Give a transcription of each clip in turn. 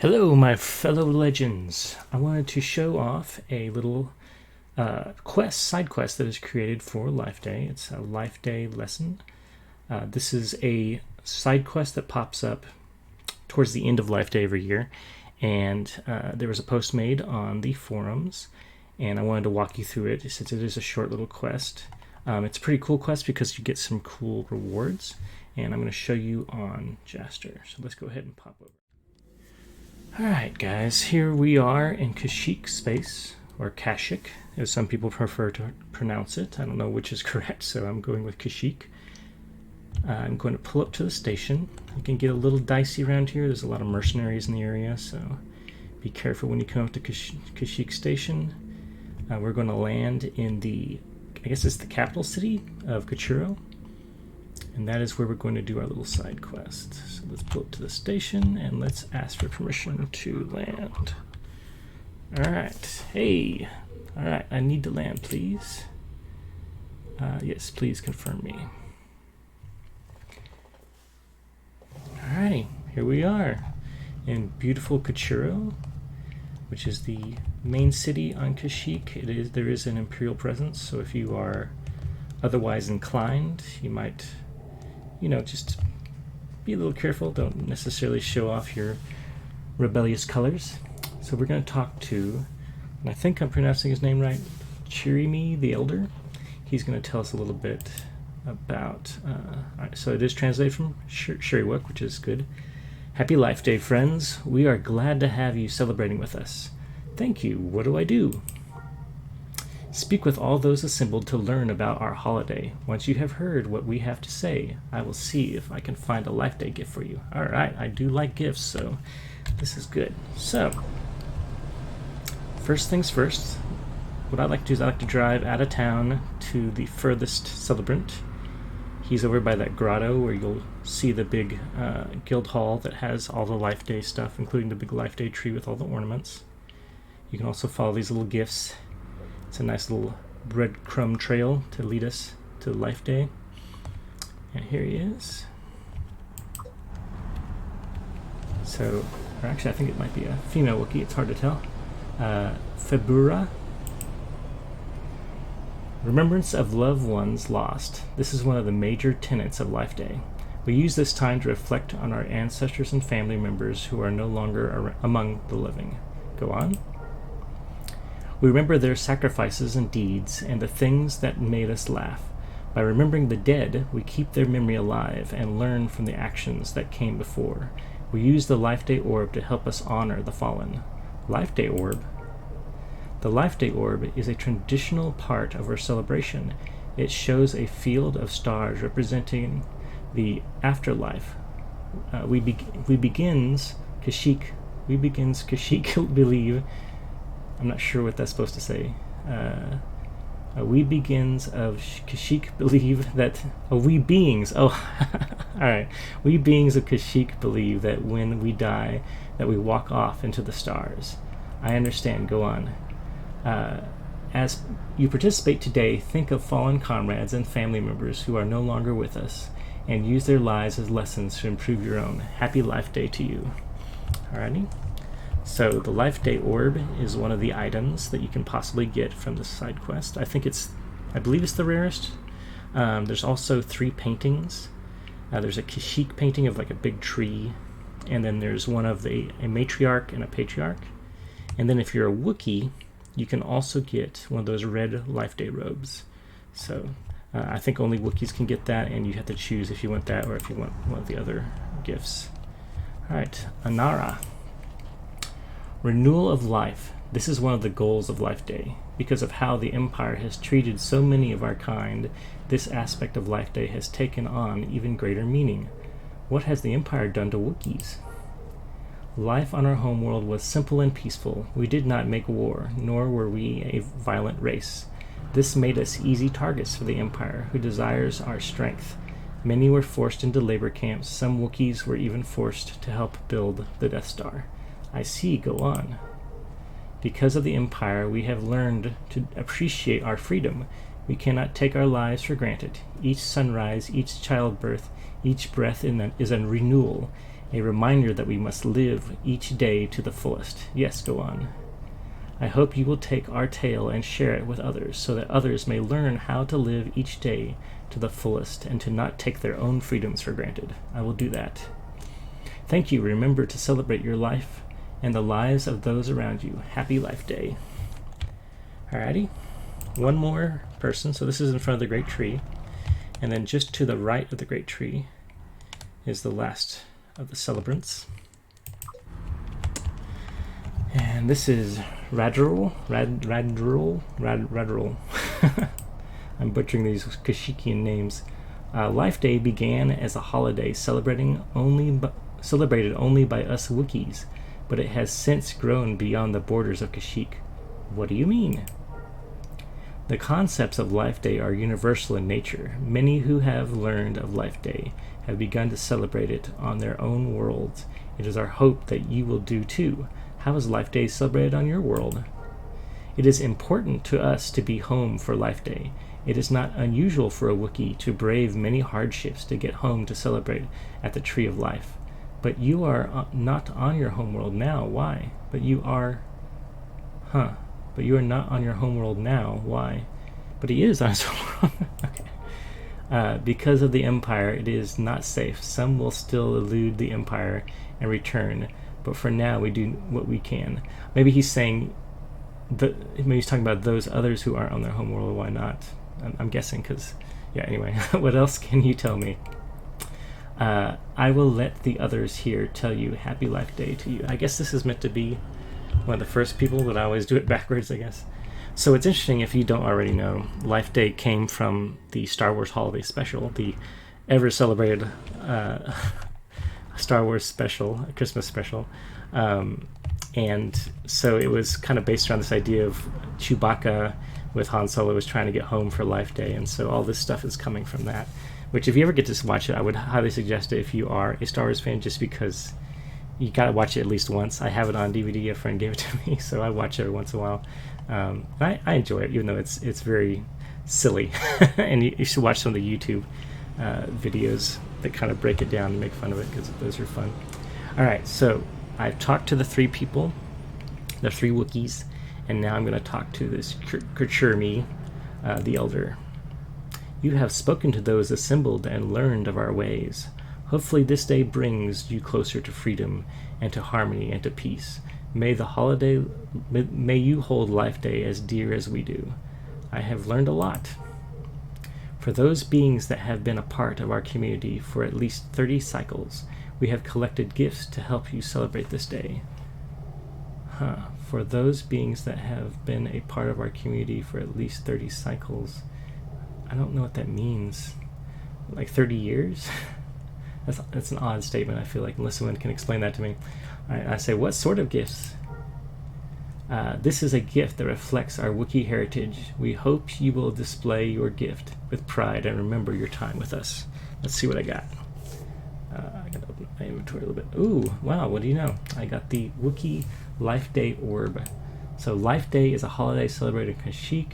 Hello, my fellow legends. I wanted to show off a little side quest that is created for Life Day. It's a Life Day lesson. This is a side quest that pops up towards the end of Life Day every year, and there was a post made on the forums, and I wanted to walk you through it since it is a short little quest. It's a pretty cool quest because you get some cool rewards, and I'm going to show you on Jaster. So let's go ahead and pop over. Alright guys, here we are in Kashyyyk space, or Kashyyyk, as some people prefer to pronounce it. I don't know which is correct, so I'm going with Kashyyyk. I'm going to pull up to the station. It can get a little dicey around here. There's a lot of mercenaries in the area, so be careful when you come up to Kashyyyk station. We're going to land in I guess it's the capital city of Kachirho. And that is where we're going to do our little side quest. So let's pull up to the station and let's ask for permission to land. Alright, hey. Alright, I need to land, please. Yes, please confirm me. Alrighty, here we are in beautiful Kachirho, which is the main city on Kashyyyk. There is an Imperial presence, so if you are otherwise inclined, you might, just be a little careful. Don't necessarily show off your rebellious colors. So we're going to talk to, and I think I'm pronouncing his name right, Chriryme the Elder. He's going to tell us a little bit about, so it is translated from Chriryme, which is good. Happy Life Day, friends. We are glad to have you celebrating with us. Thank you. What do I do? Speak with all those assembled to learn about our holiday. Once you have heard what we have to say, I will see if I can find a Life Day gift for you. Alright, I do like gifts, so this is good. So, first things first, what I like to do is I like to drive out of town to the furthest celebrant. He's over by that grotto where you'll see the big guild hall that has all the Life Day stuff, including the big Life Day tree with all the ornaments. You can also follow these little gifts. It's a nice little breadcrumb trail to lead us to Life Day. And here he is. So, or actually I think it might be a female Wookiee, it's hard to tell. Febura. Remembrance of loved ones lost. This is one of the major tenets of Life Day. We use this time to reflect on our ancestors and family members who are no longer among the living. Go on. We remember their sacrifices and deeds and the things that made us laugh. By remembering the dead, we keep their memory alive and learn from the actions that came before. We use the Life Day Orb to help us honor the fallen. Life Day Orb? The Life Day Orb is a traditional part of our celebration. It shows a field of stars representing the afterlife. We begins Kashyyyk believe. I'm not sure what that's supposed to say. We beings of Kashyyyk believe that... we beings... alright. We beings of Kashyyyk believe that when we die, that we walk off into the stars. I understand. Go on. As you participate today, think of fallen comrades and family members who are no longer with us, and use their lives as lessons to improve your own. Happy Life Day to you. Alrighty. So the Life Day Orb is one of the items that you can possibly get from the side quest. I believe it's the rarest. There's also 3 paintings. There's a Kashyyyk painting of like a big tree, and then there's one of a matriarch and a patriarch. And then if you're a Wookiee, you can also get one of those red Life Day robes. So I think only Wookiees can get that, and you have to choose if you want that or if you want one of the other gifts. Alright, Anara. Renewal of life. This is one of the goals of Life Day. Because of how the Empire has treated so many of our kind, this aspect of Life Day has taken on even greater meaning. What has the Empire done to Wookiees? Life on our homeworld was simple and peaceful. We did not make war, nor were we a violent race. This made us easy targets for the Empire, who desires our strength. Many were forced into labor camps. Some Wookiees were even forced to help build the Death Star. I see. Go on. Because of the Empire, we have learned to appreciate our freedom. We cannot take our lives for granted. Each sunrise, each childbirth, each breath is a renewal, a reminder that we must live each day to the fullest. Yes, go on. I hope you will take our tale and share it with others, so that others may learn how to live each day to the fullest and to not take their own freedoms for granted. I will do that. Thank you. Remember to celebrate your life and the lives of those around you. Happy Life Day. Alrighty. One more person. So this is in front of the great tree. And then just to the right of the great tree is the last of the celebrants. And this is Radrul. I'm butchering these Kashyyykian names. Life Day began as a holiday celebrated only by us Wookiees, but it has since grown beyond the borders of Kashyyyk. What do you mean? The concepts of Life Day are universal in nature. Many who have learned of Life Day have begun to celebrate it on their own worlds. It is our hope that you will do too. How is Life Day celebrated on your world? It is important to us to be home for Life Day. It is not unusual for a Wookiee to brave many hardships to get home to celebrate at the Tree of Life. But you are not on your homeworld now. Why? But you are not on your homeworld now. Why? But he is on his homeworld. Okay. Because of the Empire, it is not safe. Some will still elude the Empire and return. But for now, we do what we can. Maybe he's saying, maybe he's talking about those others who aren't on their homeworld. Why not? I'm guessing because, yeah, anyway. What else can you tell me? I will let the others here tell you Happy Life Day to you. I guess this is meant to be one of the first people, but I always do it backwards, I guess. So it's interesting, if you don't already know, Life Day came from the Star Wars Holiday Special, the ever celebrated Star Wars special, Christmas special. And so it was kind of based around this idea of Chewbacca with Han Solo was trying to get home for Life Day. And so all this stuff is coming from that, which if you ever get to watch it, I would highly suggest it if you are a Star Wars fan, just because you got to watch it at least once. I have it on DVD. A friend gave it to me, so I watch it every once in a while. I enjoy it, even though it's very silly. And you should watch some of the YouTube videos that kind of break it down and make fun of it, because those are fun. All right, so I've talked to the three people, the three Wookiees, and now I'm going to talk to this Chriryme, the Elder. You have spoken to those assembled and learned of our ways. Hopefully this day brings you closer to freedom and to harmony and to peace. May you hold Life Day as dear as we do. I have learned a lot. For those beings that have been a part of our community for at least 30 cycles, we have collected gifts to help you celebrate this day. For those beings that have been a part of our community for at least 30 cycles, I don't know what that means. Like 30 years? That's an odd statement, I feel like, unless someone can explain that to me. All right, I say, what sort of gifts? This is a gift that reflects our Wookiee heritage. We hope you will display your gift with pride and remember your time with us. Let's see what I got. I got to open my inventory a little bit. Ooh, wow, what do you know? I got the Wookiee Life Day Orb. So Life Day is a holiday celebrated in Kashyyyk,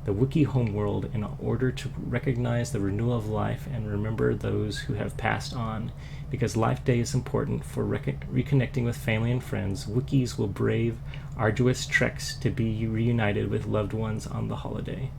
the Wookiee homeworld, in order to recognize the renewal of life and remember those who have passed on. Because Life Day is important for reconnecting with family and friends, Wookiees will brave arduous treks to be reunited with loved ones on the holiday.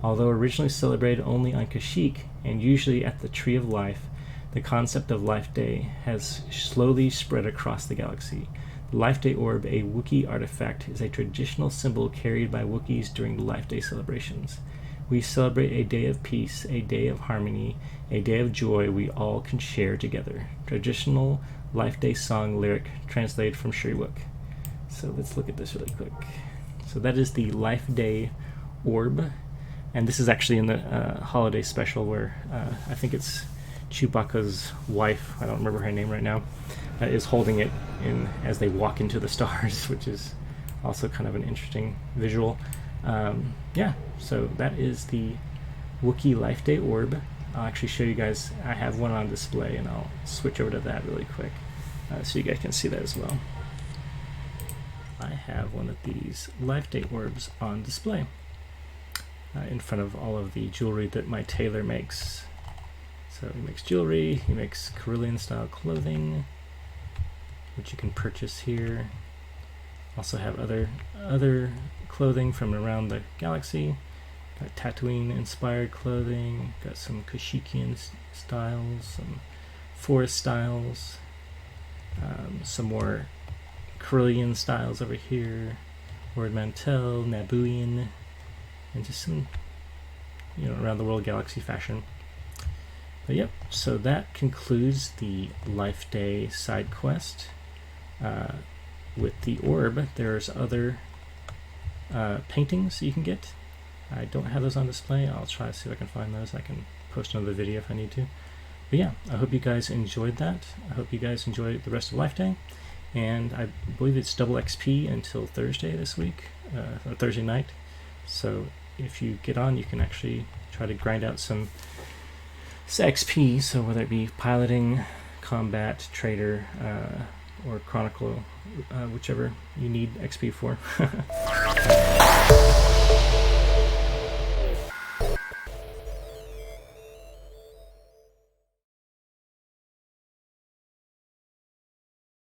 Although originally celebrated only on Kashyyyk and usually at the Tree of Life, the concept of Life Day has slowly spread across the galaxy. The Life Day Orb, a Wookiee artifact, is a traditional symbol carried by Wookiees during the Life Day celebrations. We celebrate a day of peace, a day of harmony, a day of joy we all can share together. Traditional Life Day song lyric translated from Chriryme. So let's look at this really quick. So that is the Life Day Orb, and this is actually in the holiday special where I think it's Chewbacca's wife, I don't remember her name right now, is holding it in as they walk into the stars, which is also kind of an interesting visual. Yeah, so that is the Wookiee Life Day Orb. I'll actually show you guys, I have one on display, and I'll switch over to that really quick so you guys can see that as well. I have one of these Life Day Orbs on display in front of all of the jewelry that my tailor makes. So he makes jewelry, he makes Carillion style clothing, which you can purchase here. Also have other clothing from around the galaxy. Got Tatooine-inspired clothing. Got some Kashyyykian styles, some forest styles, some more Chriryme styles over here. Word Mantell, Nabooian, and just some, around the world galaxy fashion. But yep, so that concludes the Life Day side quest. With the orb, there's other paintings you can get. I don't have those on display. I'll try to see if I can find those. I can post another video if I need to. But yeah, I hope you guys enjoyed that. I hope you guys enjoy the rest of Life Day. And I believe it's double XP until Thursday this week, or Thursday night. So if you get on, you can actually try to grind out some XP. So whether it be piloting, combat, trader, or chronicle, whichever you need XP for.